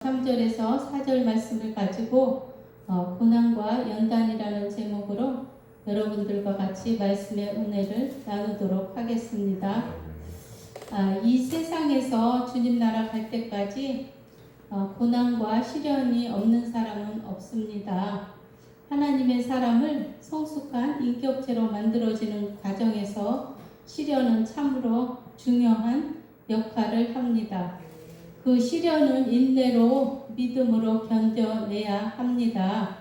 3절에서 4절 말씀을 가지고 고난과 연단이라는 제목으로 여러분들과 같이 말씀의 은혜를 나누도록 하겠습니다. 이 세상에서 주님 나라 갈 때까지 고난과 시련이 없는 사람은 없습니다. 하나님의 사람을 성숙한 인격체로 만들어지는 과정에서 시련은 참으로 중요한 역할을 합니다. 그 시련은 인내로 믿음으로 견뎌내야 합니다.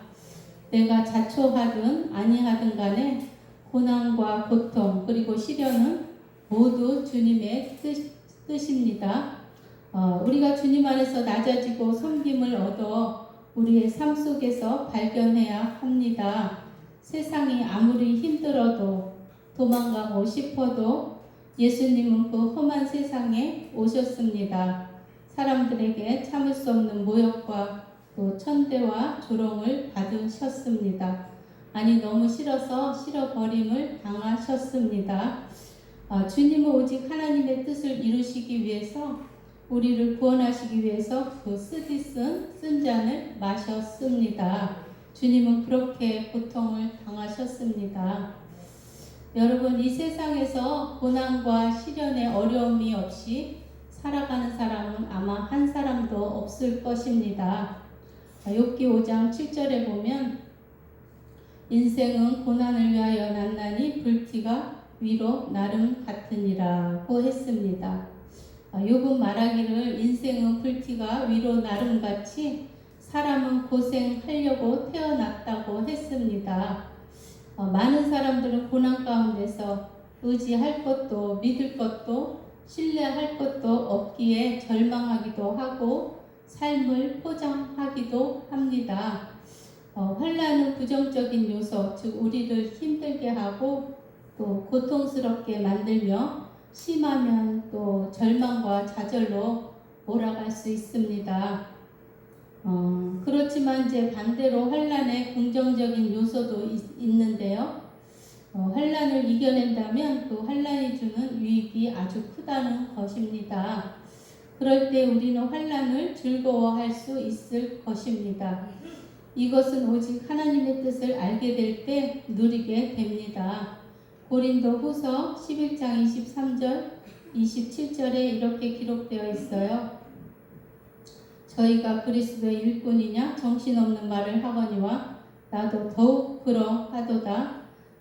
내가 자초하든 아니하든 간에 고난과 고통 그리고 시련은 모두 주님의 뜻입니다. 우리가 주님 안에서 낮아지고 섬김을 얻어 우리의 삶 속에서 발견해야 합니다. 세상이 아무리 힘들어도 도망가고 싶어도 예수님은 그 험한 세상에 오셨습니다. 사람들에게 참을 수 없는 모욕과 또 천대와 조롱을 받으셨습니다. 아니 너무 싫어서 싫어버림을 당하셨습니다. 주님은 오직 하나님의 뜻을 이루시기 위해서 우리를 구원하시기 위해서 그 쓴 잔을 마셨습니다. 주님은 그렇게 고통을 당하셨습니다. 여러분, 이 세상에서 고난과 시련의 어려움이 없이 살아가는 사람은 아마 한 사람도 없을 것입니다. 욥기 5장 7절에 보면 인생은 고난을 위하여 났나니 불티가 위로 나름 같으니라고 했습니다. 욥은 말하기를 인생은 불티가 위로 나름같이 사람은 고생하려고 태어났다고 했습니다. 많은 사람들은 고난 가운데서 의지할 것도 믿을 것도 신뢰할 것도 없기에 절망하기도 하고 삶을 포장하기도 합니다. 환난은 부정적인 요소, 즉 우리를 힘들게 하고 또 고통스럽게 만들며 심하면 또 절망과 좌절로 몰아갈 수 있습니다. 그렇지만 이제 반대로 환난의 긍정적인 요소도 있는데요. 환난을 이겨낸다면 그 환난이 주는 유익이 아주 크다는 것입니다. 그럴 때 우리는 환난을 즐거워할 수 있을 것입니다. 이것은 오직 하나님의 뜻을 알게 될 때 누리게 됩니다. 고린도 후서 11장 23절, 27절에 이렇게 기록되어 있어요. 저희가 그리스도의 일꾼이냐 정신없는 말을 하거니와 나도 더욱 그러하도다.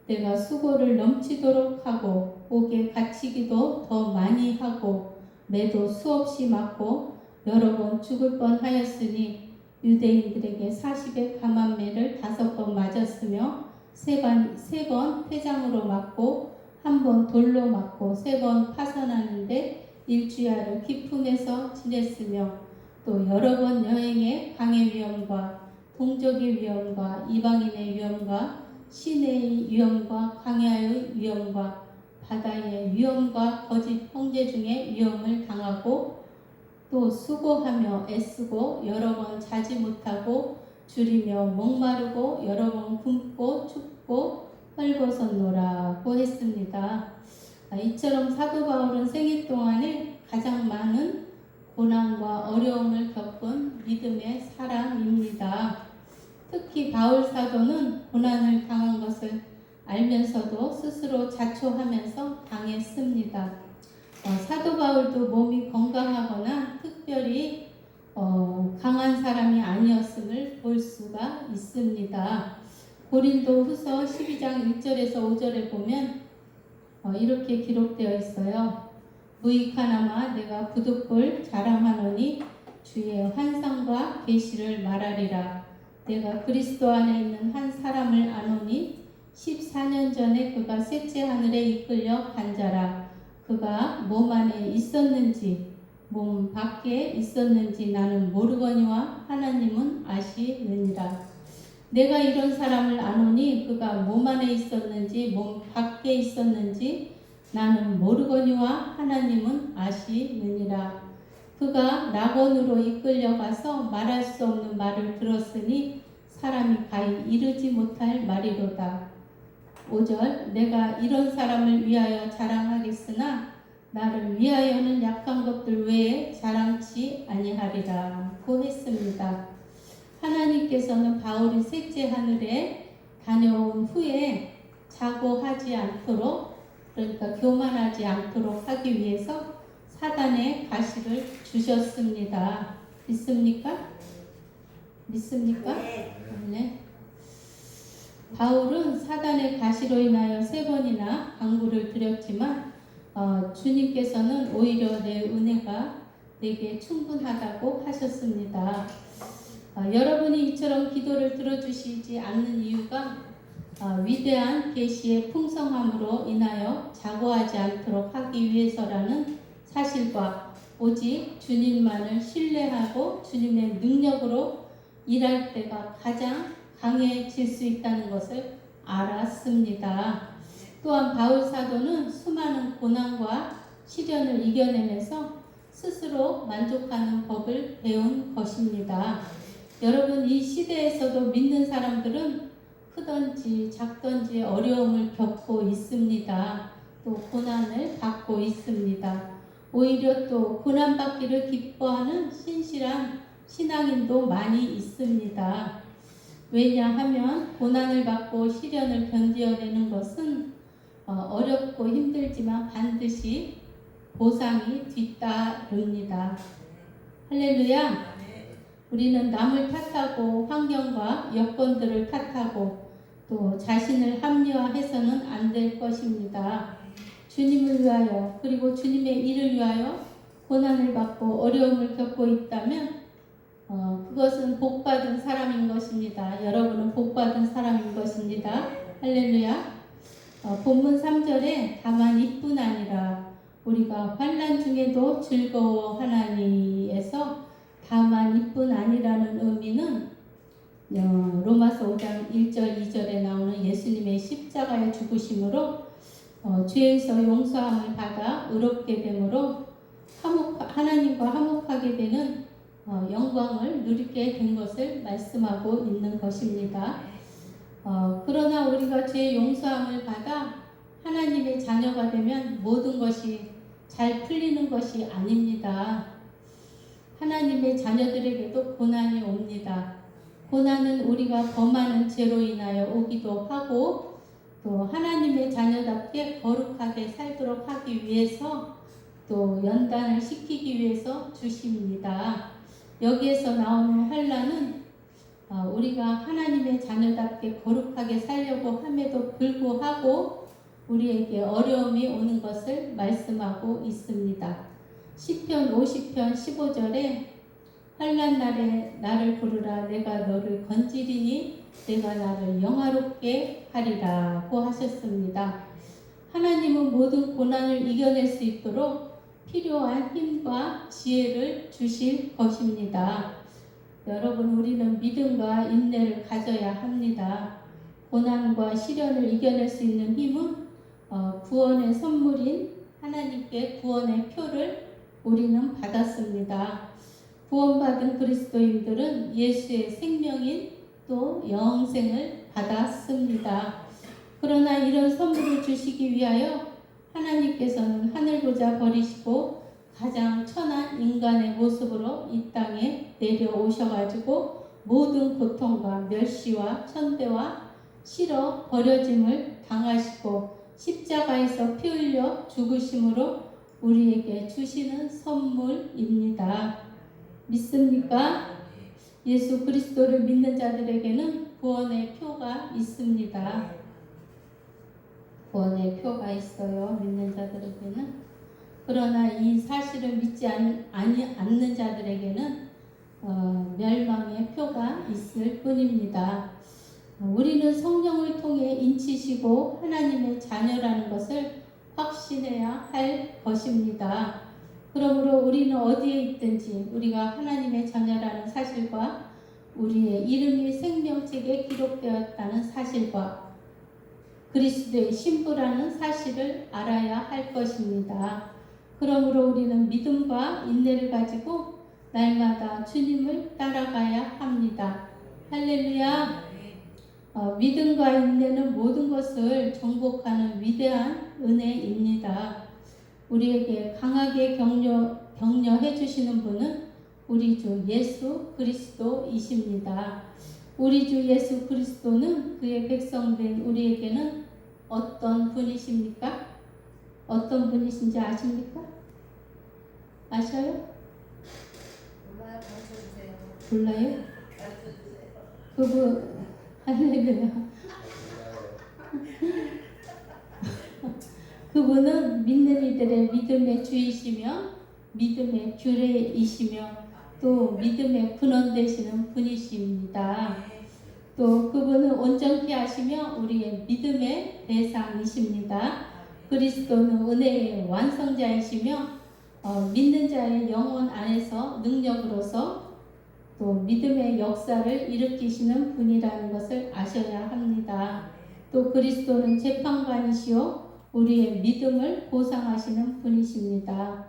내가 수고를 넘치도록 하고 옥에 갇히기도 더 많이 하고 매도 수없이 맞고 여러 번 죽을 뻔하였으니 유대인들에게 40의 감암매를 5번 맞았으며 3번 폐장으로 맞고 1번 돌로 맞고 3번 파선하는데 일주야를 기품에서 지냈으며 또 여러 번 여행에 강의 위험과 동족의 위험과 이방인의 위험과 시내의 위험과 광야의 위험과 바다의 위험과 거짓 형제 중에 위험을 당하고 또 수고하며 애쓰고 여러 번 자지 못하고 줄이며 목마르고 여러 번 굶고 춥고 헐벗었노라고 했습니다. 이처럼 사도 바울은 생애 동안에 가장 많은 고난과 어려움을 겪은 믿음의 사람입니다. 특히 바울 사도는 고난을 당한 것을 알면서도 스스로 자초하면서 당했습니다. 사도 바울도 몸이 건강하거나 특별히 강한 사람이 아니었음을 볼 수가 있습니다. 고린도 후서 12장 1절에서 5절에 보면 이렇게 기록되어 있어요. 무익하나마 내가 부득불 자랑하노니 주의 환상과 계시를 말하리라. 내가 그리스도 안에 있는 한 사람을 아노니 14년 전에 그가 셋째 하늘에 이끌려 간 자라. 그가 몸 안에 있었는지 몸 밖에 있었는지 나는 모르거니와 하나님은 아시느니라. 내가 이런 사람을 아노니 그가 몸 안에 있었는지 몸 밖에 있었는지 나는 모르거니와 하나님은 아시느니라. 그가 낙원으로 이끌려가서 말할 수 없는 말을 들었으니 사람이 가히 이르지 못할 말이로다. 5절 내가 이런 사람을 위하여 자랑하겠으나 나를 위하여는 약한 것들 외에 자랑치 아니하리라고 했습니다. 하나님께서는 바울이 셋째 하늘에 다녀온 후에 자고하지 않도록, 그러니까 교만하지 않도록 하기 위해서 사단의 가시를 주셨습니다. 믿습니까? 믿습니까? 네. 바울은 사단의 가시로 인하여 3번이나 강구를 드렸지만 주님께서는 오히려 내 은혜가 내게 충분하다고 하셨습니다. 여러분이 이처럼 기도를 들어주시지 않는 이유가 위대한 계시의 풍성함으로 인하여 자고하지 않도록 하기 위해서라는 사실과 오직 주님만을 신뢰하고 주님의 능력으로 일할 때가 가장 강해질 수 있다는 것을 알았습니다. 또한 바울 사도는 수많은 고난과 시련을 이겨내면서 스스로 만족하는 법을 배운 것입니다. 여러분, 이 시대에서도 믿는 사람들은 크든지 작든지 어려움을 겪고 있습니다. 또 고난을 받고 있습니다. 오히려 또 고난받기를 기뻐하는 신실한 신앙인도 많이 있습니다. 왜냐하면 고난을 받고 시련을 견뎌내는 것은 어렵고 힘들지만 반드시 보상이 뒤따릅니다. 할렐루야! 우리는 남을 탓하고 환경과 여건들을 탓하고 또 자신을 합리화해서는 안 될 것입니다. 주님을 위하여 그리고 주님의 일을 위하여 고난을 받고 어려움을 겪고 있다면 그것은 복받은 사람인 것입니다. 여러분은 복받은 사람인 것입니다. 할렐루야. 본문 3절에 다만 이뿐 아니라 우리가 환난 중에도 즐거워하나니에서 다만 이뿐 아니라는 의미는 로마서 5장 1절 2절에 나오는 예수님의 십자가의 죽으심으로 죄에서 용서함을 받아 의롭게 되므로 하나님과 화목하게 되는 영광을 누리게 된 것을 말씀하고 있는 것입니다. 그러나 우리가 죄 용서함을 받아 하나님의 자녀가 되면 모든 것이 잘 풀리는 것이 아닙니다. 하나님의 자녀들에게도 고난이 옵니다. 고난은 우리가 범하는 죄로 인하여 오기도 하고 또 하나님의 자녀답게 거룩하게 살도록 하기 위해서 또 연단을 시키기 위해서 주십니다. 여기에서 나오는 환난은 우리가 하나님의 자녀답게 거룩하게 살려고 함에도 불구하고 우리에게 어려움이 오는 것을 말씀하고 있습니다. 시편 50편 15절에 환난 날에 나를 부르라 내가 너를 건지리니 내가 나를 영화롭게 하리라고 하셨습니다. 하나님은 모든 고난을 이겨낼 수 있도록 필요한 힘과 지혜를 주실 것입니다. 여러분, 우리는 믿음과 인내를 가져야 합니다. 고난과 시련을 이겨낼 수 있는 힘은 구원의 선물인 하나님께 구원의 표를 우리는 받았습니다. 구원받은 그리스도인들은 예수의 생명인 또 영생을 받았습니다. 그러나 이런 선물을 주시기 위하여 하나님께서는 하늘보자 버리시고 가장 천한 인간의 모습으로 이 땅에 내려오셔가지고 모든 고통과 멸시와 천대와 실어 버려짐을 당하시고 십자가에서 피 흘려 죽으심으로 우리에게 주시는 선물입니다. 믿습니까? 예수 그리스도를 믿는 자들에게는 구원의 표가 있습니다. 구원의 표가 있어요. 믿는 자들에게는. 그러나 이 사실을 믿지 않는 자들에게는 멸망의 표가 있을 뿐입니다. 우리는 성령을 통해 인치시고 하나님의 자녀라는 것을 확신해야 할 것입니다. 그러므로 우리는 어디에 있든지 우리가 하나님의 자녀라는 사실과 우리의 이름이 생명책에 기록되었다는 사실과 그리스도의 신부라는 사실을 알아야 할 것입니다. 그러므로 우리는 믿음과 인내를 가지고 날마다 주님을 따라가야 합니다. 할렐루야. 믿음과 인내는 모든 것을 정복하는 위대한 은혜입니다. 우리에게 강하게 격려해 주시는 분은 우리 주 예수 그리스도이십니다. 우리 주 예수 그리스도는 그의 백성된 우리에게는 어떤 분이십니까? 어떤 분이신지 아십니까? 아셔요? 몰라요. 가르쳐주세요. 몰라요? 가르쳐주세요. 그분 할렐루야. 그분은 믿는 이들의 믿음의 주이시며 믿음의 규례이시며 또 믿음의 근원 되시는 분이십니다. 또 그분은 온전케 하시며 우리의 믿음의 대상이십니다. 그리스도는 은혜의 완성자이시며 믿는 자의 영혼 안에서 능력으로서 또 믿음의 역사를 일으키시는 분이라는 것을 아셔야 합니다. 또 그리스도는 재판관이시오 우리의 믿음을 보상하시는 분이십니다.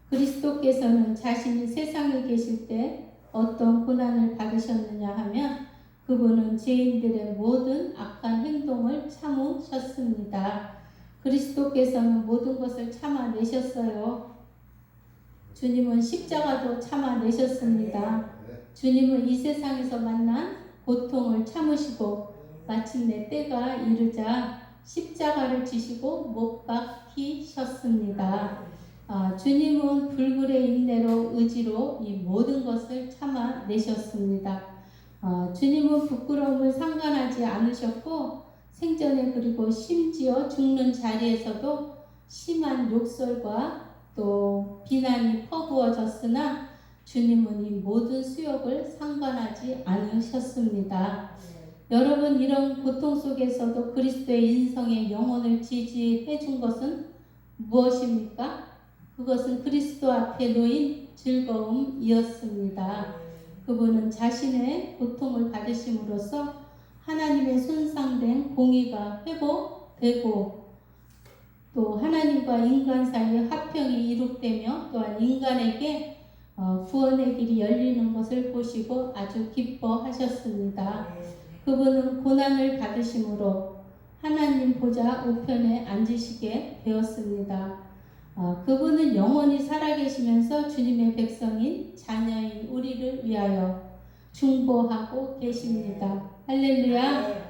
그리스도께서는 자신이 세상에 계실 때 어떤 고난을 받으셨느냐 하면 그분은 죄인들의 모든 악한 행동을 참으셨습니다. 그리스도께서는 모든 것을 참아내셨어요. 주님은 십자가도 참아내셨습니다. 주님은 이 세상에서 만난 고통을 참으시고 마침내 때가 이르자 십자가를 지시고 못 박히셨습니다. 주님은 불굴의 인내로 의지로 이 모든 것을 참아내셨습니다. 주님은 부끄러움을 상관하지 않으셨고 생전에 그리고 심지어 죽는 자리에서도 심한 욕설과 또 비난이 퍼부어졌으나 주님은 이 모든 수욕을 상관하지 않으셨습니다. 여러분 이런 고통 속에서도 그리스도의 인성의 영혼을 지지해 준 것은 무엇입니까? 그것은 그리스도 앞에 놓인 즐거움이었습니다. 그분은 자신의 고통을 받으심으로써 하나님의 손상된 공의가 회복되고 또 하나님과 인간 사이의 화평이 이룩되며 또한 인간에게 구원의 길이 열리는 것을 보시고 아주 기뻐하셨습니다. 그분은 고난을 받으심으로 하나님 보좌 우편에 앉으시게 되었습니다. 그분은 영원히 살아계시면서 주님의 백성인 자녀인 우리를 위하여 중보하고 계십니다. 할렐루야.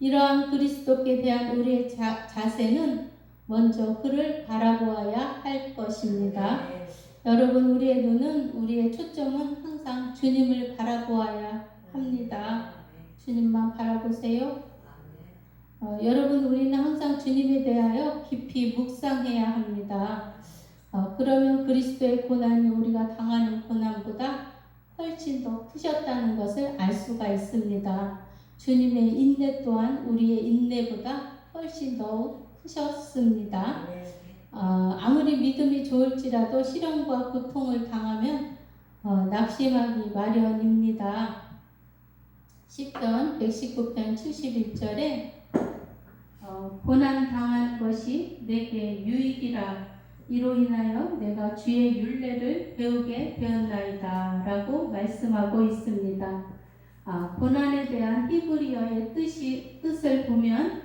이러한 그리스도께 대한 우리의 자세는 먼저 그를 바라보아야 할 것입니다. 여러분 우리의 눈은 우리의 초점은 항상 주님을 바라보아야 합니다. 주님만 바라보세요. 여러분 우리는 항상 주님에 대하여 깊이 묵상해야 합니다. 그러면 그리스도의 고난이 우리가 당하는 고난보다 훨씬 더 크셨다는 것을 알 수가 있습니다. 주님의 인내 또한 우리의 인내보다 훨씬 더 크셨습니다. 아무리 믿음이 좋을지라도 시련과 고통을 당하면 낙심하기 마련입니다. 시편 119편 71절에 고난 당하는 것이 내게 유익이라 이로 인하여 내가 주의 율례를 배우게 되었나이다 라고 말씀하고 있습니다. 고난에 대한 히브리어의 뜻을 보면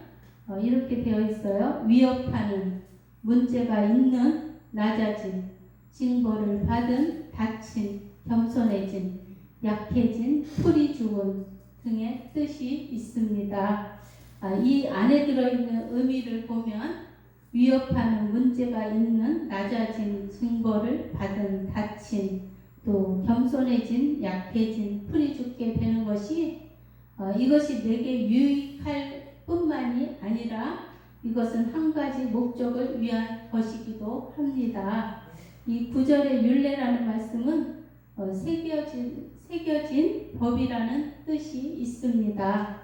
이렇게 되어 있어요. 위협하는, 문제가 있는, 낮아진, 징벌을 받은, 다친, 겸손해진, 약해진, 풀이 죽은 등의 뜻이 있습니다. 이 안에 들어있는 의미를 보면 위협하는, 문제가 있는, 낮아진, 징벌을 받은, 다친, 또 겸손해진, 약해진, 풀이 죽게 되는 것이 이것이 내게 유익할 뿐만이 아니라 이것은 한 가지 목적을 위한 것이기도 합니다. 이 구절의 율례라는 말씀은 새겨진 법이라는 뜻이 있습니다.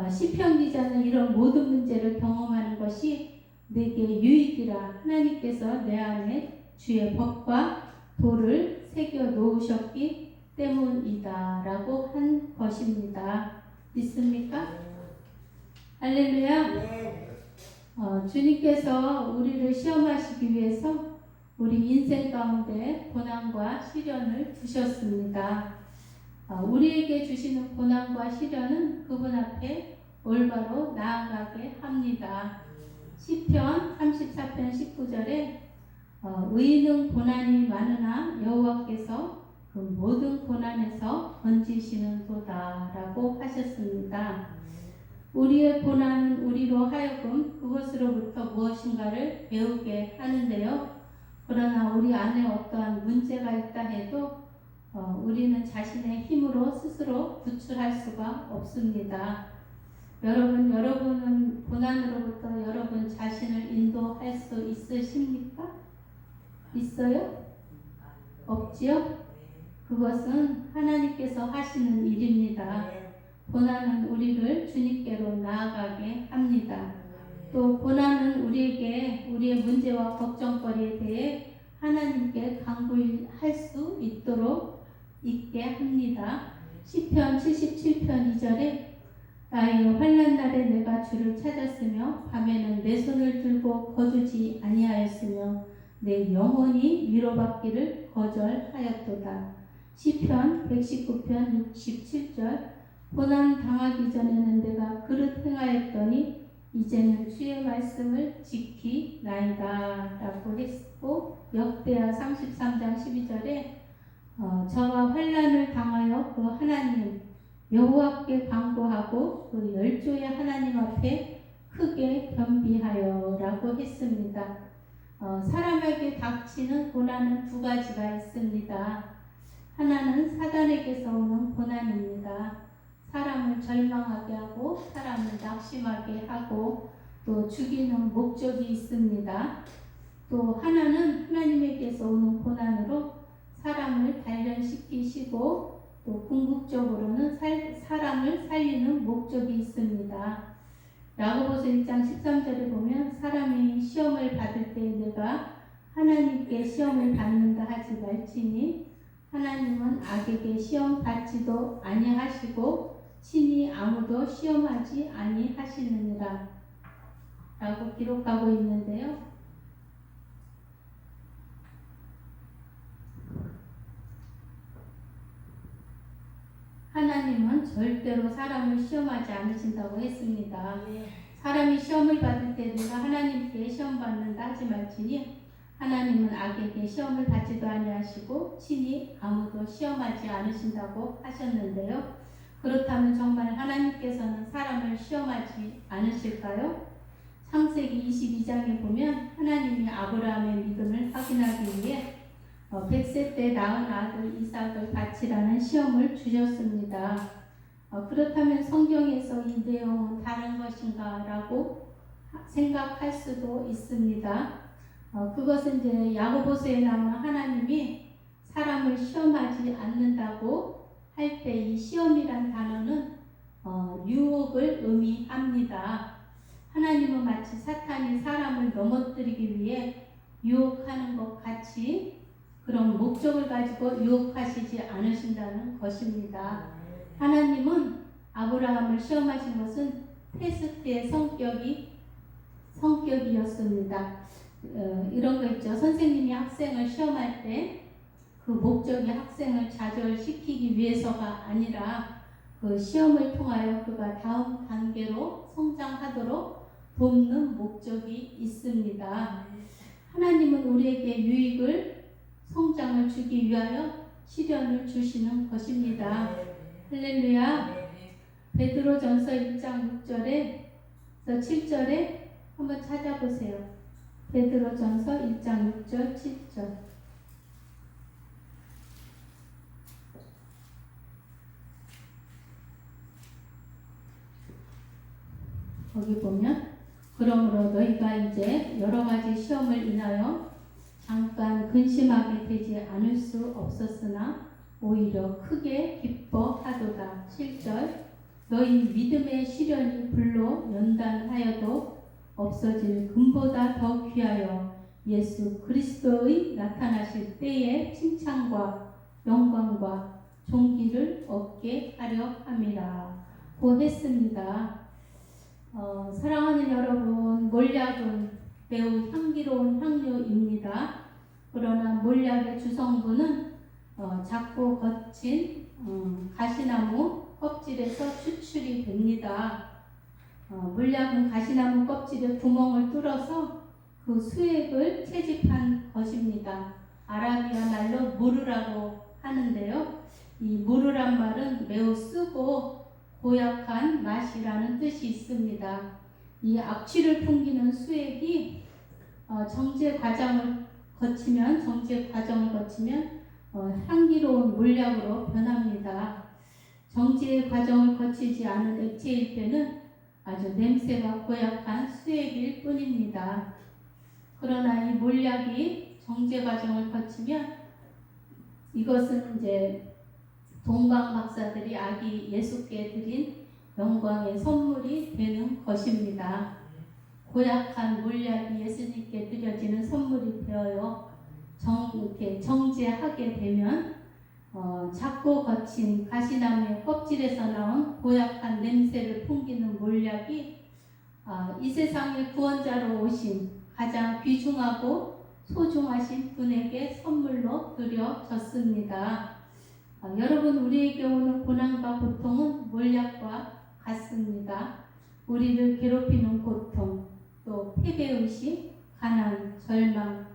시편 기자는 이런 모든 문제를 경험하는 것이 내게 유익이라 하나님께서 내 안에 주의 법과 도를 새겨 놓으셨기 때문이다 라고 한 것입니다. 믿습니까? 할렐루야. 주님께서 우리를 시험하시기 위해서 우리 인생 가운데 고난과 시련을 두셨습니다. 우리에게 주시는 고난과 시련은 그분 앞에 올바로 나아가게 합니다. 시편 34편 19절에 의인은 고난이 많으나 여호와께서 그 모든 고난에서 건지시는도다라고 하셨습니다. 우리의 고난은 우리로 하여금 그것으로부터 무엇인가를 배우게 하는데요. 그러나 우리 안에 어떠한 문제가 있다 해도 우리는 자신의 힘으로 스스로 구출할 수가 없습니다. 여러분은 고난으로부터 여러분 자신을 인도할 수 있으십니까? 있어요? 없지요? 그것은 하나님께서 하시는 일입니다. 고난은 우리를 주님께로 나아가게 합니다. 또 고난은 우리에게 우리의 문제와 걱정거리에 대해 하나님께 간구할 수 있게 합니다. 시편 77편 2절에 나의 환난 날에 내가 주를 찾았으며 밤에는 내 손을 들고 거두지 아니하였으며 내 영혼이 위로받기를 거절하였도다. 시편 119편 67절 고난 당하기 전에는 내가 그릇 행하였더니 이제는 주의 말씀을 지키나이다 라고 했고, 역대하 33장 12절에 저와 환난을 당하여 그 하나님 여호와께 간구하고 그 열조의 하나님 앞에 크게 겸비하여 라고 했습니다. 사람에게 닥치는 고난은 두 가지가 있습니다. 하나는 사단에게서 오는 고난입니다. 사람을 절망하게 하고 사람을 낙심하게 하고 또 죽이는 목적이 있습니다. 또 하나는 하나님에게서 오는 고난으로 사람을 단련시키시고 또 궁극적으로는 사람을 살리는 목적이 있습니다. 야고보서 1장 13절에 보면 사람이 시험을 받을 때 내가 하나님께 시험을 받는다 하지 말지니 하나님은 악에게 시험 받지도 아니하시고 친히 아무도 시험하지 아니하시느니라 라고 기록하고 있는데요. 하나님은 절대로 사람을 시험하지 않으신다고 했습니다. 사람이 시험을 받을 때 내가 하나님께 시험 받는다 하지 말지니 하나님은 악에게 시험을 받지도 아니하시고 친히 아무도 시험하지 않으신다고 하셨는데요. 그렇다면 정말 하나님께서는 사람을 시험하지 않으실까요? 창세기 22장에 보면 하나님이 아브라함의 믿음을 확인하기 위해 100세 때 낳은 아들 이삭을 바치라는 시험을 주셨습니다. 그렇다면 성경에서 이 내용은 다른 것인가 라고 생각할 수도 있습니다. 그것은 이제 야고보서에 나오는 하나님이 사람을 시험하지 않는다고 할 때 이 시험이란 단어는 유혹을 의미합니다. 하나님은 마치 사탄이 사람을 넘어뜨리기 위해 유혹하는 것 같이 그런 목적을 가지고 유혹하시지 않으신다는 것입니다. 하나님은 아브라함을 시험하신 것은 테스트의 성격이었습니다. 이런 거 있죠. 선생님이 학생을 시험할 때 그 목적이 학생을 좌절시키기 위해서가 아니라 그 시험을 통하여 그가 다음 단계로 성장하도록 돕는 목적이 있습니다. 하나님은 우리에게 유익을 성장을 주기 위하여 시련을 주시는 것입니다. 할렐루야. 베드로전서 1장 6절에서 7절에 한번 찾아보세요. 베드로전서 1장 6절 7절. 거기 보면 그러므로 너희가 이제 여러 가지 시험을 인하여 잠깐 근심하게 되지 않을 수 없었으나 오히려 크게 기뻐하도다. 7절 너희 믿음의 시련이 불로 연단하여도 없어질 금보다 더 귀하여 예수 그리스도의 나타나실 때에 칭찬과 영광과 존귀를 얻게 하려 함이라 고 했습니다. 사랑하는 여러분, 몰약은 매우 향기로운 향료입니다. 그러나 몰약의 주성분은 작고 거친 가시나무 껍질에서 추출이 됩니다. 몰약은 가시나무 껍질에 구멍을 뚫어서 그 수액을 채집한 것입니다. 아라비아 말로 무르라고 하는데요. 이 무르란 말은 매우 쓰고 고약한 맛이라는 뜻이 있습니다. 이 악취를 풍기는 수액이 정제 과정을 거치면 향기로운 몰약으로 변합니다. 정제 과정을 거치지 않은 액체일 때는 아주 냄새가 고약한 수액일 뿐입니다. 그러나 이 몰약이 정제 과정을 거치면 이것은 이제 동방 박사들이 아기 예수께 드린 영광의 선물이 되는 것입니다. 고약한 몰약이 예수님께 드려지는 선물이 되어요. 이렇게 정제하게 되면 작고 거친 가시나무의 껍질에서 나온 고약한 냄새를 풍기는 몰약이 이 세상의 구원자로 오신 가장 귀중하고 소중하신 분에게 선물로 드려졌습니다. 여러분, 우리에게 오는 고난과 고통은 몰약과 같습니다. 우리를 괴롭히는 고통, 또 패배의식, 가난, 절망,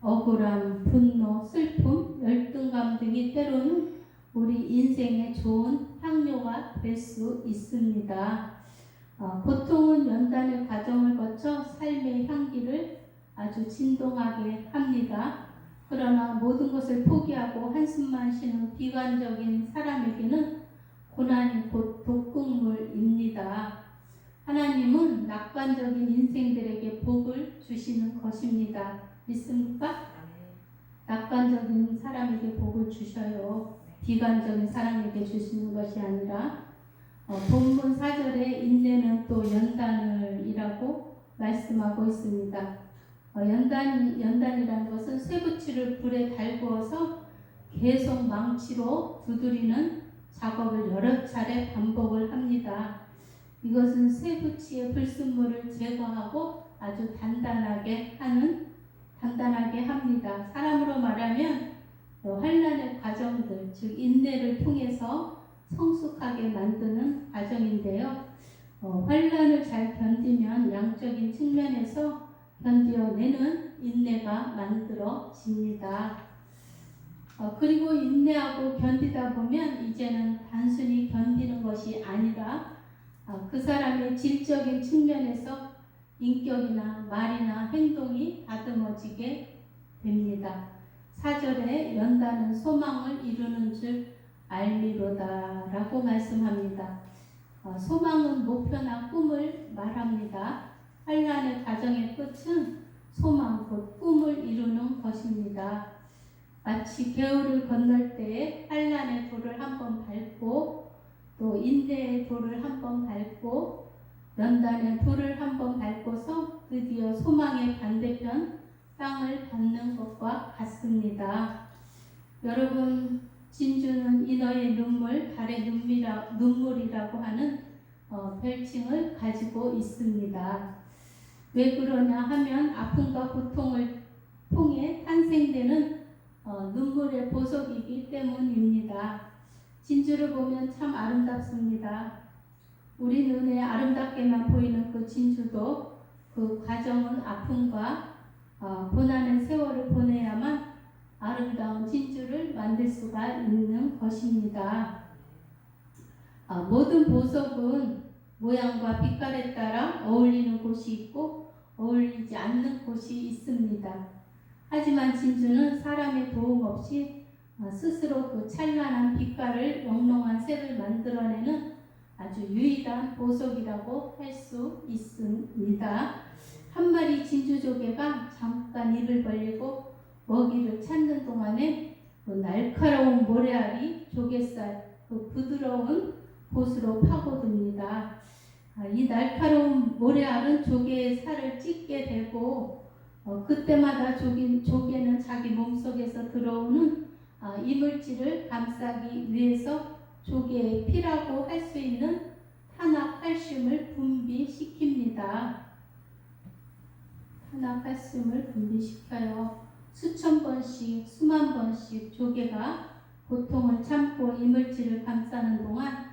억울함, 분노, 슬픔, 열등감 등이 때로는 우리 인생에 좋은 향료가 될 수 있습니다. 고통은 연단의 과정을 거쳐 삶의 향기를 아주 진동하게 합니다. 그러나 모든 것을 포기하고 한숨만 쉬는 비관적인 사람에게는 고난이 곧 독극물입니다. 하나님은 낙관적인 인생들에게 복을 주시는 것입니다. 믿습니까? 낙관적인 사람에게 복을 주셔요. 비관적인 사람에게 주시는 것이 아니라 본문 4절에 인내는 또 연단을이라고 말씀하고 있습니다. 연단이라는 것은 쇠붙이를 불에 달구어서 계속 망치로 두드리는 작업을 여러 차례 반복을 합니다. 이것은 쇠붙이의 불순물을 제거하고 아주 단단하게 합니다. 사람으로 말하면 환난의 과정들, 즉 인내를 통해서 성숙하게 만드는 과정인데요. 환난을 잘 견디면 양적인 측면에서 견뎌내는 인내가 만들어집니다. 그리고 인내하고 견디다 보면 이제는 단순히 견디는 것이 아니라 그 사람의 질적인 측면에서 인격이나 말이나 행동이 다듬어지게 됩니다. 4절에 연단은 소망을 이루는 줄 알미로다 라고 말씀합니다. 소망은 목표나 꿈을 말합니다. 환난의 과정의 끝은 소망 곧 꿈을 이루는 것입니다. 마치 개울을 건널 때에 환난의 돌을 한번 밟고 또 인내의 돌을 한번 밟고 연단의 돌을 한번 밟고서 드디어 소망의 반대편 땅을 밟는 것과 같습니다. 여러분, 진주는 인어의 눈물, 달의 눈물이라고 하는 별칭을 가지고 있습니다. 왜 그러냐 하면 아픔과 고통을 통해 탄생되는 눈물의 보석이기 때문입니다. 진주를 보면 참 아름답습니다. 우리 눈에 아름답게만 보이는 그 진주도 그 과정은 아픔과 고난의 세월을 보내야만 아름다운 진주를 만들 수가 있는 것입니다. 모든 보석은 모양과 빛깔에 따라 어울리는 곳이 있고 어울리지 않는 곳이 있습니다. 하지만 진주는 사람의 도움 없이 스스로 그 찬란한 빛깔을 영롱한 색을 만들어내는 아주 유일한 보석이라고 할 수 있습니다. 한 마리 진주조개가 잠깐 입을 벌리고 먹이를 찾는 동안에 그 날카로운 모래알이 조개살 그 부드러운 곳으로 파고듭니다. 이 날카로운 모래알은 조개의 살을 찢게 되고 그때마다 조개는 자기 몸속에서 들어오는 이물질을 감싸기 위해서 조개의 피라고 할 수 있는 탄화칼슘을 분비시킵니다. 탄화칼슘을 분비시켜요. 수천 번씩, 수만 번씩 조개가 고통을 참고 이물질을 감싸는 동안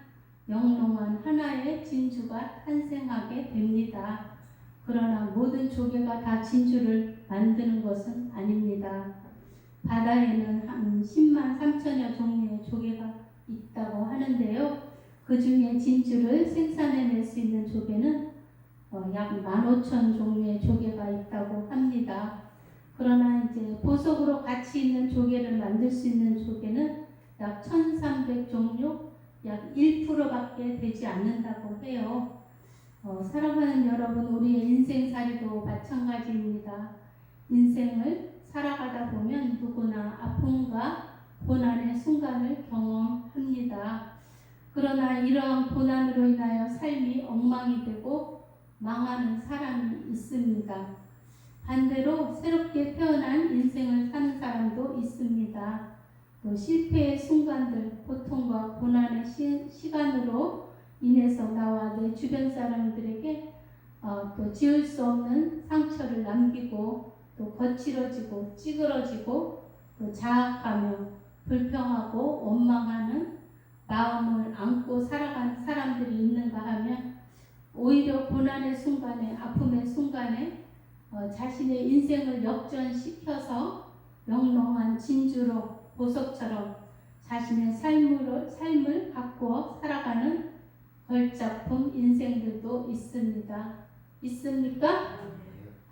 영롱한 하나의 진주가 탄생하게 됩니다. 그러나 모든 조개가 다 진주를 만드는 것은 아닙니다. 바다에는 한 10만 3천여 종류의 조개가 있다고 하는데요. 그 중에 진주를 생산해낼 수 있는 조개는 약 15,000 종류의 조개가 있다고 합니다. 그러나 이제 보석으로 가치 있는 조개를 만들 수 있는 조개는 약 1,300 종류, 약 1%밖에 되지 않는다고 해요. 사랑하는 여러분, 우리의 인생살이도 마찬가지입니다. 인생을 살아가다 보면 누구나 아픔과 고난의 순간을 경험합니다. 그러나 이러한 고난으로 인하여 삶이 엉망이 되고 망하는 사람이 있습니다. 반대로 새롭게 태어난 인생을 사는 사람도 있습니다. 또 실패의 순간들, 고통과 고난의 시간으로 인해서 나와 내 주변 사람들에게 또 지울 수 없는 상처를 남기고 또 거칠어지고 찌그러지고 또 자학하며 불평하고 원망하는 마음을 안고 살아가는 사람들이 있는가 하면 오히려 고난의 순간에 아픔의 순간에 자신의 인생을 역전시켜서 영롱한 진주로 보석처럼 자신의 삶을 가꾸어 살아가는 걸작품 인생들도 있습니다. 있습니까?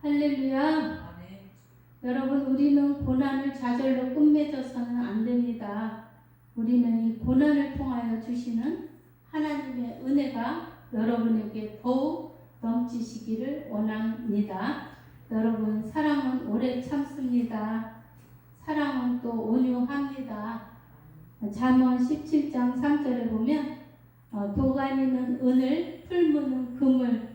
할렐루야. 여러분, 우리는 고난을 좌절로 끝맺어서는 안 됩니다. 우리는 이 고난을 통하여 주시는 하나님의 은혜가 여러분에게 더욱 넘치시기를 원합니다. 여러분, 사랑은 오래 참습니다. 사랑은 또 온유합니다. 잠언 17장 3절에 보면 도가니는 은을, 풀무는 금을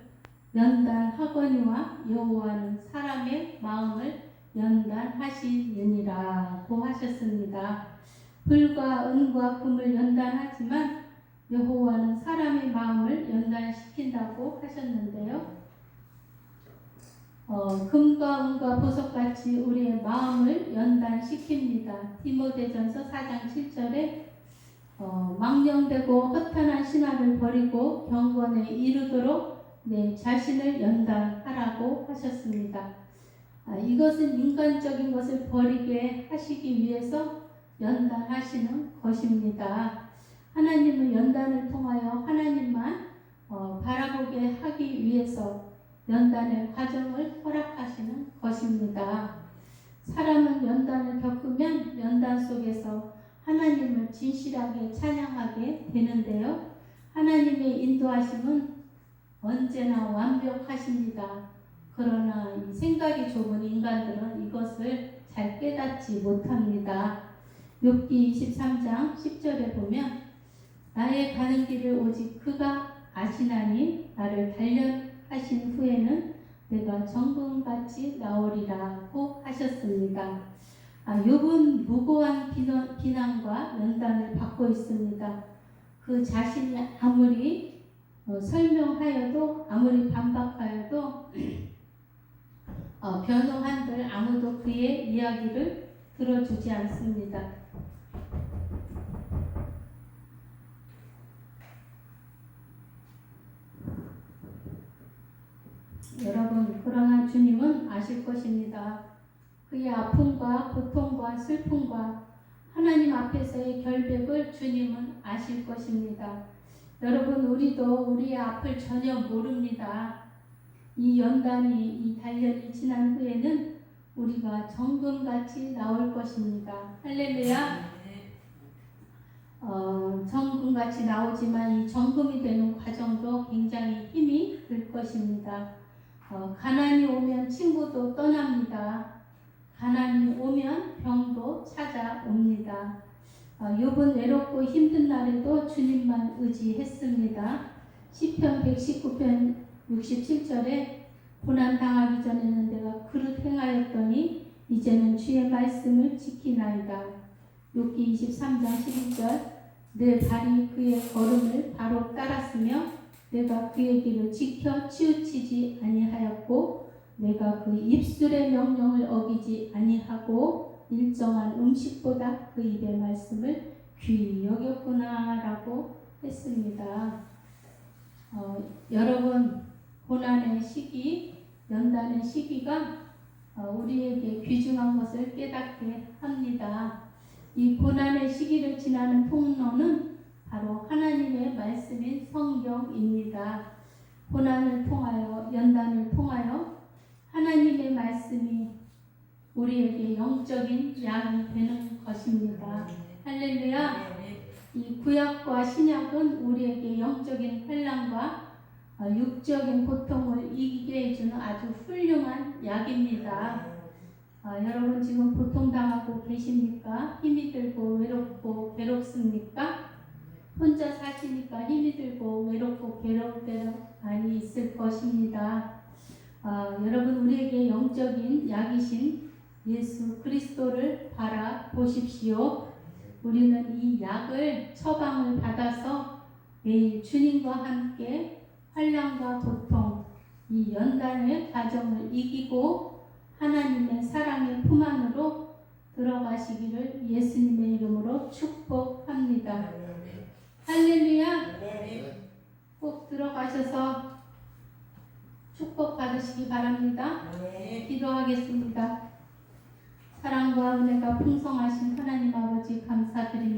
연단하거니와 여호와는 사람의 마음을 연단하시느니라고 하셨습니다. 불과 은과 금을 연단하지만 여호와는 사람의 마음을 연단시킨다고 하셨는데요. 금과 은과 보석같이 우리의 마음을 연단시킵니다. 디모데전서 4장 7절에 망령되고 허탄한 신화를 버리고 경건에 이르도록 내 자신을 연단하라고 하셨습니다. 이것은 인간적인 것을 버리게 하시기 위해서 연단하시는 것입니다. 하나님은 연단을 통하여 하나님만 바라보게 하기 위해서 연단의 과정을 허락하시는 것입니다. 사람은 연단을 겪으면 연단 속에서 하나님을 진실하게 찬양하게 되는데요. 하나님의 인도하심은 언제나 완벽하십니다. 그러나 이 생각이 좁은 인간들은 이것을 잘 깨닫지 못합니다. 욥기 23장 10절에 보면 나의 가는 길을 오직 그가 아시나니 나를 단련하신 후에는 내가 정금같이 나오리라고 하셨습니다. 욥은 무고한 비난과 연단을 받고 있습니다. 그 자신이 아무리 설명하여도 아무리 반박하여도 변호한들 아무도 그의 이야기를 들어주지 않습니다. 여러분, 그러나 주님은 아실 것입니다. 그의 아픔과 고통과 슬픔과 하나님 앞에서의 결백을 주님은 아실 것입니다. 여러분, 우리도 우리의 앞을 전혀 모릅니다. 이 연단이, 이 단련이 지난 후에는 우리가 정금같이 나올 것입니다. 할렐루야. 정금같이 나오지만 이 정금이 되는 과정도 굉장히 힘이 들 것입니다. 가난이 오면 친구도 떠납니다. 가난이 오면 병도 찾아옵니다. 욥은 외롭고 힘든 날에도 주님만 의지했습니다. 시편 119편 67절에 고난 당하기 전에는 내가 그릇 행하였더니 이제는 주의 말씀을 지키나이다. 욥기 23장 12절 내 발이 그의 걸음을 바로 따랐으며 내가 그의 길을 지켜 치우치지 아니하였고 내가 그 입술의 명령을 어기지 아니하고 일정한 음식보다 그 입의 말씀을 귀히 여겼구나 라고 했습니다. 여러분, 고난의 시기 연단의 시기가 우리에게 귀중한 것을 깨닫게 합니다. 이 고난의 시기를 지나는 통로는 바로 하나님의 말씀인 성경입니다. 고난을 통하여, 연단을 통하여 하나님의 말씀이 우리에게 영적인 약이 되는 것입니다. 할렐루야. 이 구약과 신약은 우리에게 영적인 환난과 육적인 고통을 이기게 해주는 아주 훌륭한 약입니다. 여러분 지금 고통당하고 계십니까? 힘이 들고 외롭고 괴롭습니까? 혼자 사시니까 힘이 들고 외롭고 괴로울 때가 많이 있을 것입니다. 여러분 우리에게 영적인 약이신 예수 그리스도를 바라보십시오. 우리는 이 약을 처방을 받아서 매일 주님과 함께 환난과 고통, 이 연단의 과정을 이기고 하나님의 사랑의 품 안으로 들어가시기를 예수님의 이름으로 축복합니다. 할렐루야. 꼭 들어가셔서 축복 받으시기 바랍니다. 기도하겠습니다. 사랑과 은혜가 풍성하신 하나님 아버지 감사드립니다.